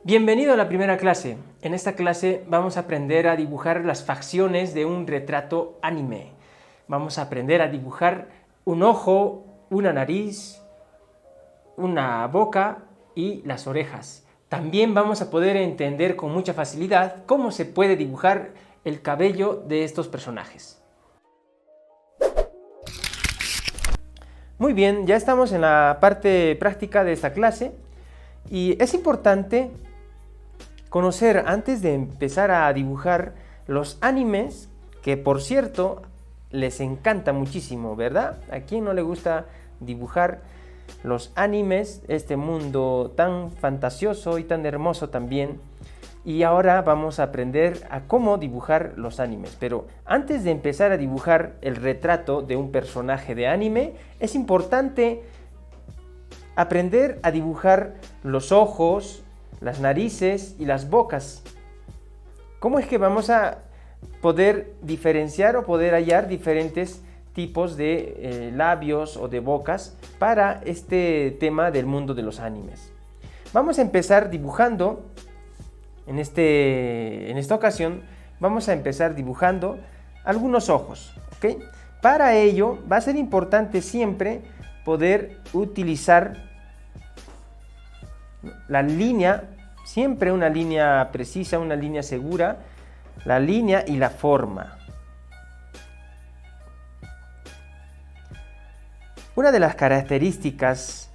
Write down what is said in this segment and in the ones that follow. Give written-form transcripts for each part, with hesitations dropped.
Bienvenido a la primera clase. En esta clase vamos a aprender a dibujar las facciones de un retrato anime. Vamos a aprender a dibujar un ojo, una nariz, una boca y las orejas. También vamos a poder entender con mucha facilidad cómo se puede dibujar el cabello de estos personajes. Muy bien, ya estamos en la parte práctica de esta clase y es importante conocer antes de empezar a dibujar los animes, que por cierto les encanta muchísimo, ¿verdad? ¿A quién no le gusta dibujar los animes, este mundo tan fantasioso y tan hermoso también? Y ahora vamos a aprender a cómo dibujar los animes. Pero antes de empezar a dibujar el retrato de un personaje de anime, es importante aprender a dibujar los ojos, las narices y las bocas. ¿Cómo es que vamos a poder diferenciar o poder hallar diferentes tipos de labios o de bocas para este tema del mundo de los animes? Vamos a empezar dibujando, en esta ocasión, vamos a empezar dibujando algunos ojos, ¿ok? Para ello va a ser importante siempre poder utilizar la línea, siempre una línea precisa, una línea segura, la línea y la forma. Una de las características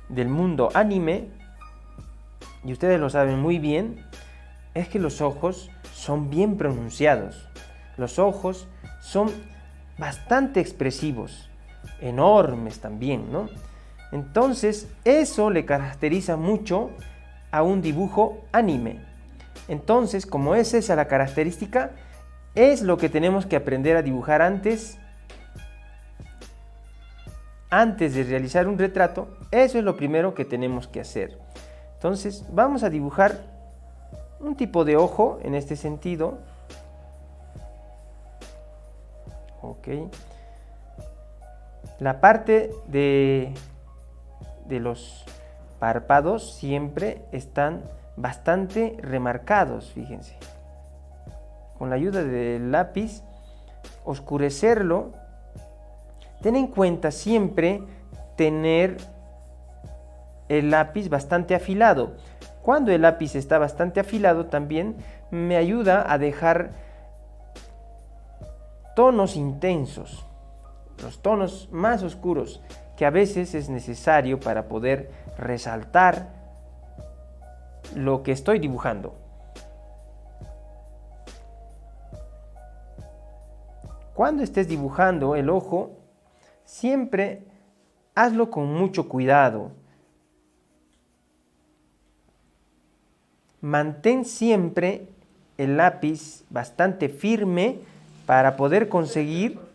del mundo anime, y ustedes lo saben muy bien, es que los ojos son bien pronunciados. Los ojos son bastante expresivos, enormes también, ¿no? Entonces, eso le caracteriza mucho a un dibujo anime. Entonces, como es esa la característica, es lo que tenemos que aprender a dibujar antes de realizar un retrato. Eso es lo primero que tenemos que hacer. Entonces, vamos a dibujar un tipo de ojo en este sentido. Ok. La parte de los párpados siempre están bastante remarcados, fíjense. Con la ayuda del lápiz, oscurecerlo. Ten en cuenta siempre tener el lápiz bastante afilado. Cuando el lápiz está bastante afilado también me ayuda a dejar tonos intensos, los tonos más oscuros, que a veces es necesario para poder resaltar lo que estoy dibujando. Cuando estés dibujando el ojo, siempre hazlo con mucho cuidado. Mantén siempre el lápiz bastante firme para poder conseguir.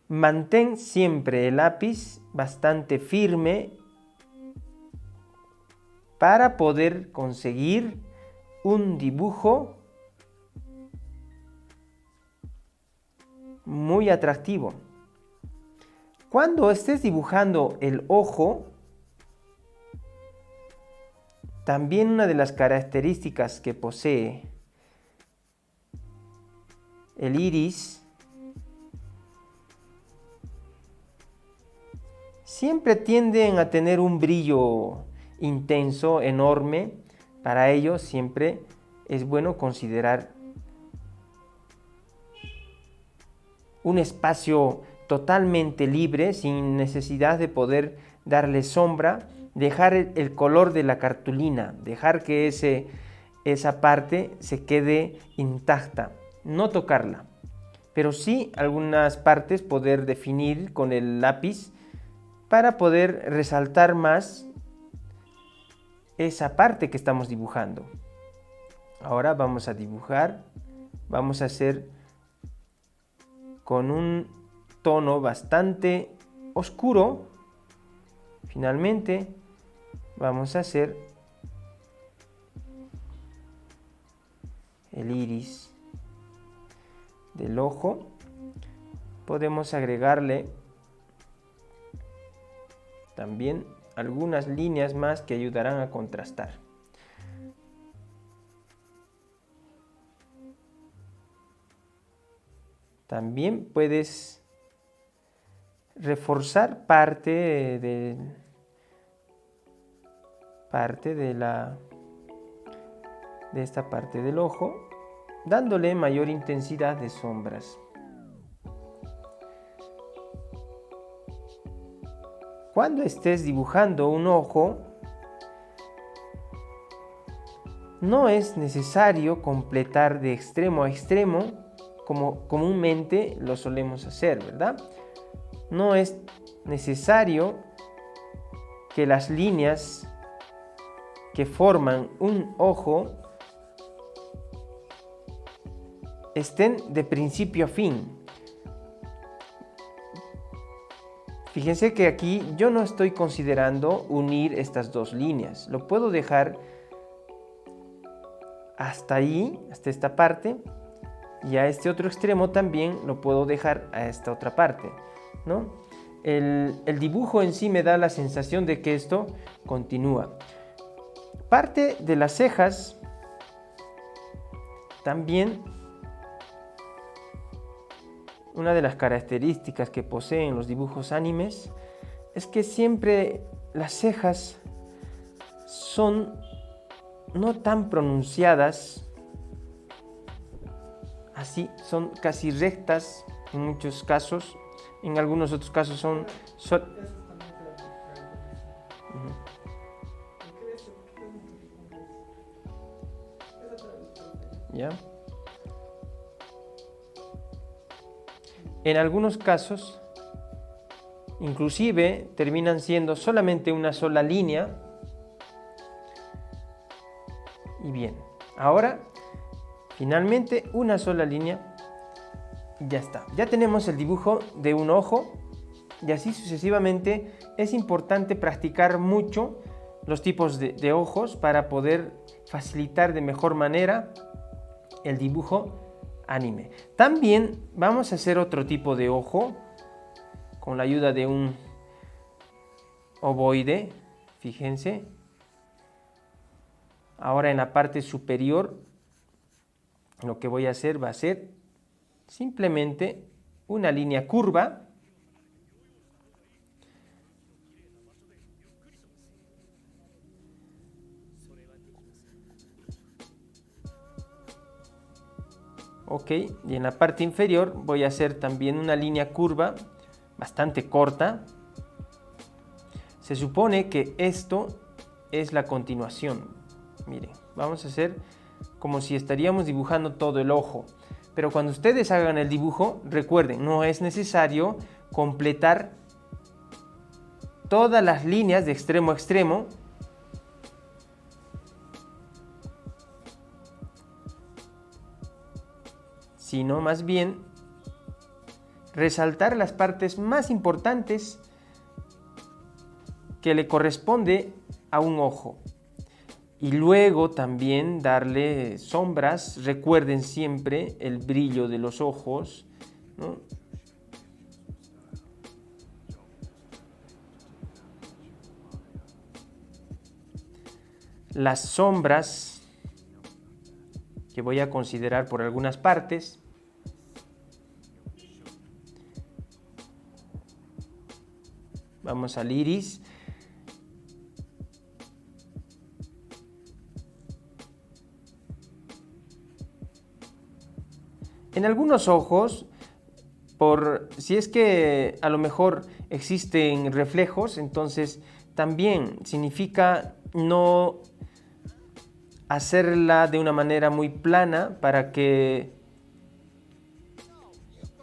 Mantén siempre el lápiz bastante firme para poder conseguir un dibujo muy atractivo. Cuando estés dibujando el ojo, también una de las características que posee el iris siempre tienden a tener un brillo intenso, enorme. Para ello siempre es bueno considerar un espacio totalmente libre, sin necesidad de poder darle sombra, dejar el color de la cartulina, dejar que esa parte se quede intacta, no tocarla, pero sí algunas partes poder definir con el lápiz para poder resaltar más esa parte que estamos dibujando. Ahora vamos a dibujar, vamos a hacer con un tono bastante oscuro. Finalmente vamos a hacer el iris del ojo. podemos agregarle también algunas líneas más que ayudarán a contrastar. También puedes reforzar parte de esta parte del ojo, dándole mayor intensidad de sombras. Cuando estés dibujando un ojo, no es necesario completar de extremo a extremo como comúnmente lo solemos hacer, ¿verdad? No es necesario que las líneas que forman un ojo estén de principio a fin. Fíjense que aquí yo no estoy considerando unir estas dos líneas. Lo puedo dejar hasta ahí, hasta esta parte, y a este otro extremo también lo puedo dejar a esta otra parte, ¿no? El dibujo en sí me da la sensación de que esto continúa. Parte de las cejas también. Una de las características que poseen los dibujos animes es que siempre las cejas son no tan pronunciadas, así, son casi rectas en muchos casos, en algunos otros casos son... ¿Ya? En algunos casos, inclusive, terminan siendo solamente una sola línea. Y bien, ahora, finalmente, una sola línea. Y ya está. Ya tenemos el dibujo de un ojo. Y así sucesivamente. Es importante practicar mucho los tipos de ojos para poder facilitar de mejor manera el dibujo anime. También vamos a hacer otro tipo de ojo con la ayuda de un ovoide. Fíjense. Ahora en la parte superior lo que voy a hacer va a ser simplemente una línea curva. Ok, y en la parte inferior voy a hacer también una línea curva bastante corta. Se supone que esto es la continuación. Miren, vamos a hacer como si estaríamos dibujando todo el ojo. Pero cuando ustedes hagan el dibujo, recuerden, no es necesario completar todas las líneas de extremo a extremo. Sino más bien resaltar las partes más importantes que le corresponde a un ojo. Y luego también darle sombras. Recuerden siempre el brillo de los ojos, ¿no? Las sombras que voy a considerar por algunas partes. Vamos al iris. En algunos ojos, si es que a lo mejor existen reflejos, entonces también significa no hacerla de una manera muy plana para que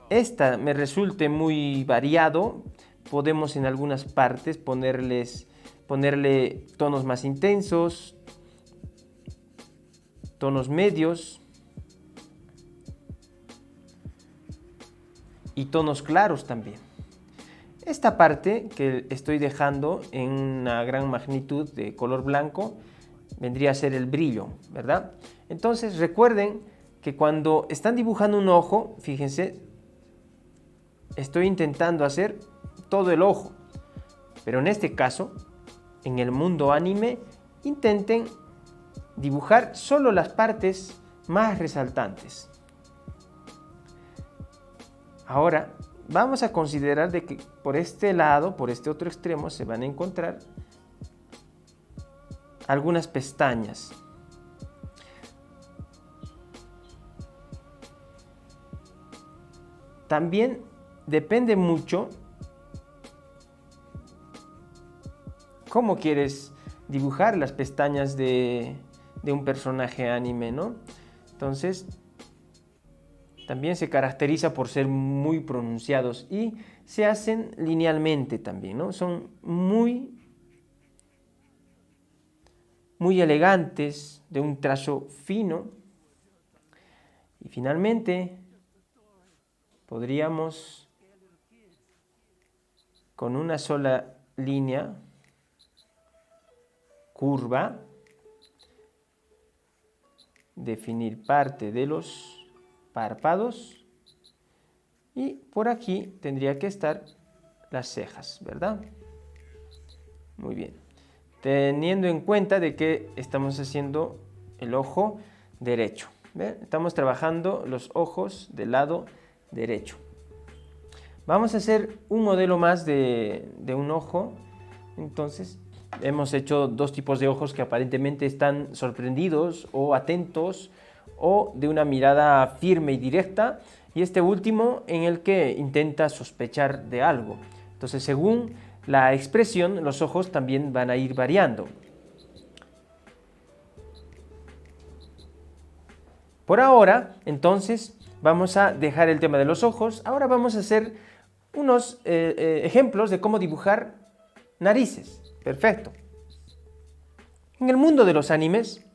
esta me resulte muy variado. Podemos en algunas partes ponerle tonos más intensos, tonos medios y tonos claros también. Esta parte que estoy dejando en una gran magnitud de color blanco vendría a ser el brillo, ¿verdad? Entonces recuerden que cuando están dibujando un ojo, fíjense, estoy intentando hacer todo el ojo. Pero en este caso, en el mundo anime, intenten dibujar solo las partes más resaltantes. Ahora, vamos a considerar de que por este lado, por este otro extremo, se van a encontrar algunas pestañas. También depende mucho cómo quieres dibujar las pestañas de un personaje anime, ¿no? Entonces, también se caracteriza por ser muy pronunciados y se hacen linealmente también, ¿no? Son muy elegantes, de un trazo fino. Y finalmente, podríamos, con una sola línea curva, definir parte de los párpados y por aquí tendría que estar las cejas, ¿verdad? Muy bien. Teniendo en cuenta de que estamos haciendo el ojo derecho. ¿Ven? Estamos trabajando los ojos del lado derecho. Vamos a hacer un modelo más de un ojo. Entonces, hemos hecho dos tipos de ojos que aparentemente están sorprendidos o atentos o de una mirada firme y directa, y este último en el que intenta sospechar de algo. Entonces, según la expresión, los ojos también van a ir variando. Por ahora, entonces, vamos a dejar el tema de los ojos. Ahora vamos a hacer unos ejemplos de cómo dibujar narices. Perfecto. En el mundo de los animes,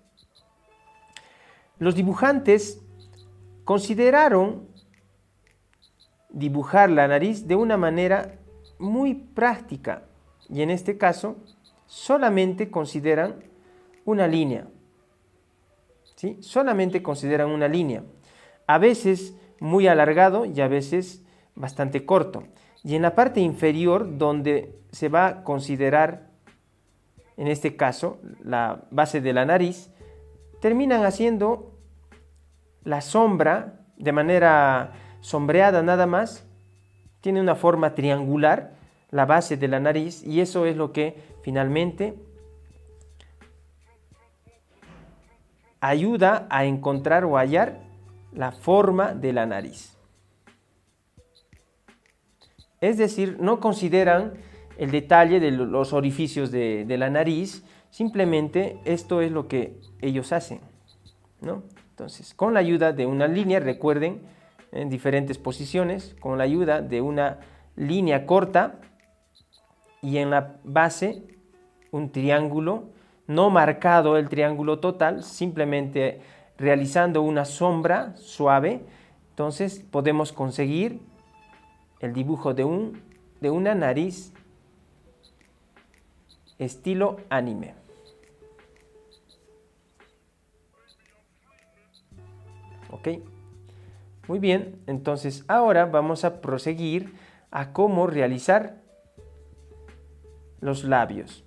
los dibujantes consideraron dibujar la nariz de una manera muy práctica y en este caso solamente consideran una línea. ¿Sí? Solamente consideran una línea, a veces muy alargado y a veces bastante corto. Y en la parte inferior, donde se va a considerar, en este caso, la base de la nariz, terminan haciendo la sombra de manera sombreada nada más. Tiene una forma triangular la base de la nariz y eso es lo que finalmente ayuda a encontrar o hallar la forma de la nariz. Es decir, no consideran el detalle de los orificios de la nariz, simplemente esto es lo que ellos hacen, ¿no? Entonces, con la ayuda de una línea, recuerden, en diferentes posiciones, con la ayuda de una línea corta y en la base un triángulo, no marcado el triángulo total, simplemente realizando una sombra suave, entonces podemos conseguir el dibujo de una nariz estilo anime. ¿Ok? Muy bien, entonces ahora vamos a proseguir a cómo realizar los labios.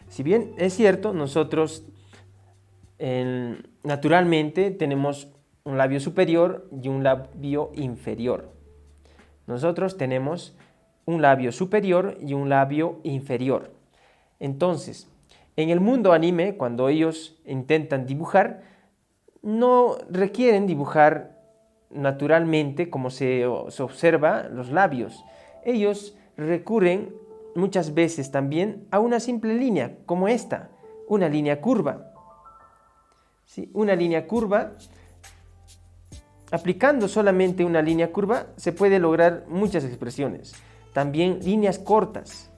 Si bien es cierto, nosotros naturalmente tenemos un labio superior y un labio inferior. Nosotros tenemos un labio superior y un labio inferior. Entonces, en el mundo anime, cuando ellos intentan dibujar, no requieren dibujar naturalmente como se observa los labios. Ellos recurren muchas veces también a una simple línea, como esta, una línea curva. ¿Sí? Una línea curva. Aplicando solamente una línea curva se puede lograr muchas expresiones. También líneas cortas,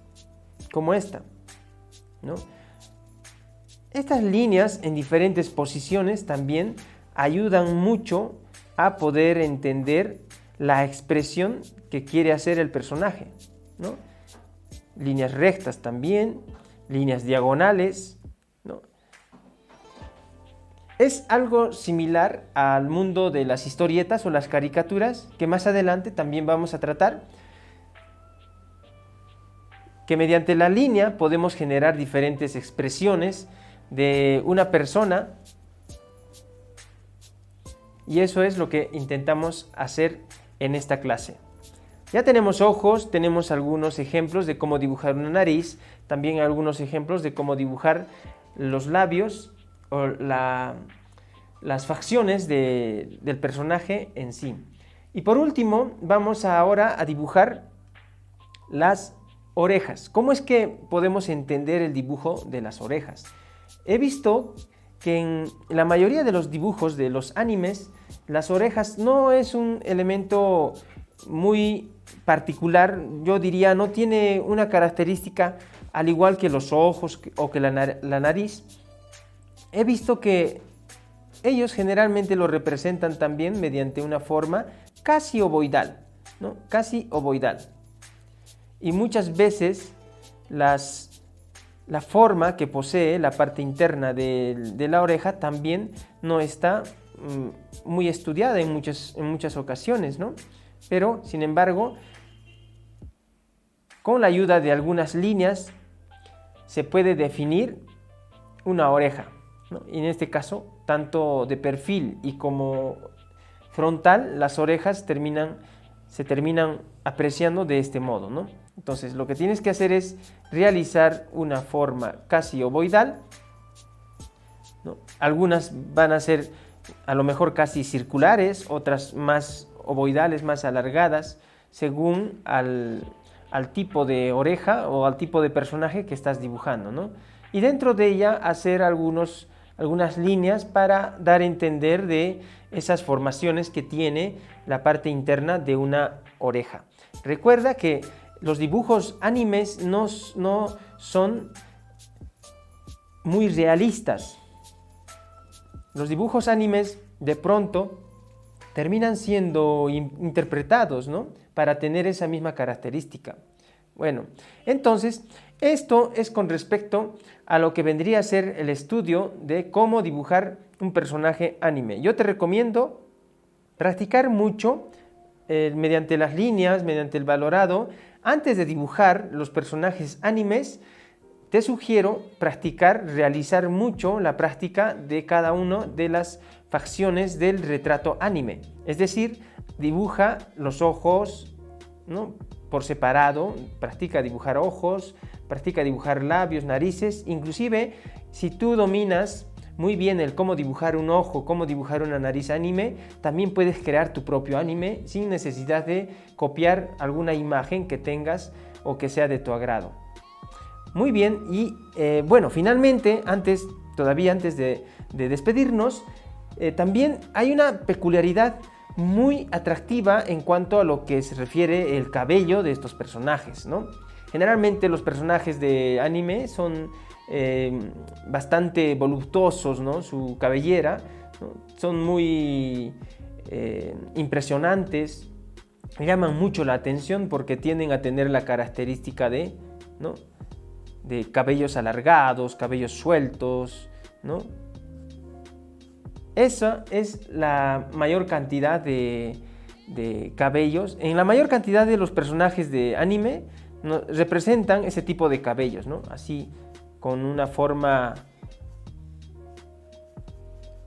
como esta, ¿no? Estas líneas en diferentes posiciones también ayudan mucho a poder entender la expresión que quiere hacer el personaje, ¿no? Líneas rectas también, líneas diagonales, ¿no? Es algo similar al mundo de las historietas o las caricaturas, que más adelante también vamos a tratar, que mediante la línea podemos generar diferentes expresiones de una persona, y eso es lo que intentamos hacer en esta clase. Ya tenemos ojos, tenemos algunos ejemplos de cómo dibujar una nariz, también algunos ejemplos de cómo dibujar los labios o las facciones del personaje en sí. Y por último, vamos ahora a dibujar las orejas. ¿Cómo es que podemos entender el dibujo de las orejas? He visto que en la mayoría de los dibujos de los animes, las orejas no es un elemento muy particular, yo diría, no tiene una característica al igual que los ojos o que la nariz. He visto que ellos generalmente lo representan también mediante una forma casi ovoidal, ¿no? Casi ovoidal. Y muchas veces la forma que posee la parte interna de la oreja también no está muy estudiada en muchas ocasiones, ¿no? Pero, sin embargo, con la ayuda de algunas líneas se puede definir una oreja, ¿no? Y en este caso, tanto de perfil y como frontal, las orejas se terminan apreciando de este modo, ¿no? Entonces, lo que tienes que hacer es realizar una forma casi ovoidal, ¿no? Algunas van a ser a lo mejor casi circulares, otras más ovoidales, más alargadas, según al tipo de oreja o al tipo de personaje que estás dibujando, ¿no? Y dentro de ella hacer algunas líneas para dar a entender de esas formaciones que tiene la parte interna de una oreja. Recuerda que los dibujos animes no son muy realistas. Los dibujos animes de pronto terminan siendo interpretados, ¿no? Para tener esa misma característica. Bueno, entonces, esto es con respecto a lo que vendría a ser el estudio de cómo dibujar un personaje anime. Yo te recomiendo practicar mucho mediante las líneas, mediante el valorado. Antes de dibujar los personajes animes, te sugiero realizar mucho la práctica de cada una de las facciones del retrato anime. Es decir, dibuja los ojos, ¿no?, por separado, practica dibujar ojos, practica dibujar labios, narices. Inclusive, si tú dominas muy bien el cómo dibujar un ojo, cómo dibujar una nariz anime, también puedes crear tu propio anime sin necesidad de copiar alguna imagen que tengas o que sea de tu agrado. Muy bien, y bueno, finalmente, antes de despedirnos, también hay una peculiaridad muy atractiva en cuanto a lo que se refiere el cabello de estos personajes, ¿no? Generalmente los personajes de anime son bastante voluptuosos, ¿no? Su cabellera, ¿no? Son muy impresionantes, llaman mucho la atención porque tienden a tener la característica ¿no?, de cabellos alargados, cabellos sueltos, ¿no? Esa es la mayor cantidad de cabellos. En la mayor cantidad de los personajes de anime representan ese tipo de cabellos, ¿no? Así, con una forma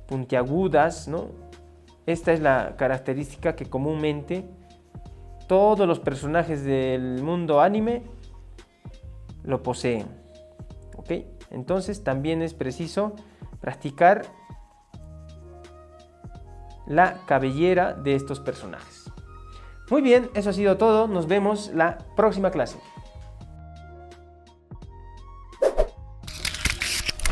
puntiagudas, ¿no? Esta es la característica que comúnmente todos los personajes del mundo anime lo poseen, ¿ok? Entonces también es preciso practicar la cabellera de estos personajes. Muy bien, eso ha sido todo. Nos vemos la próxima clase.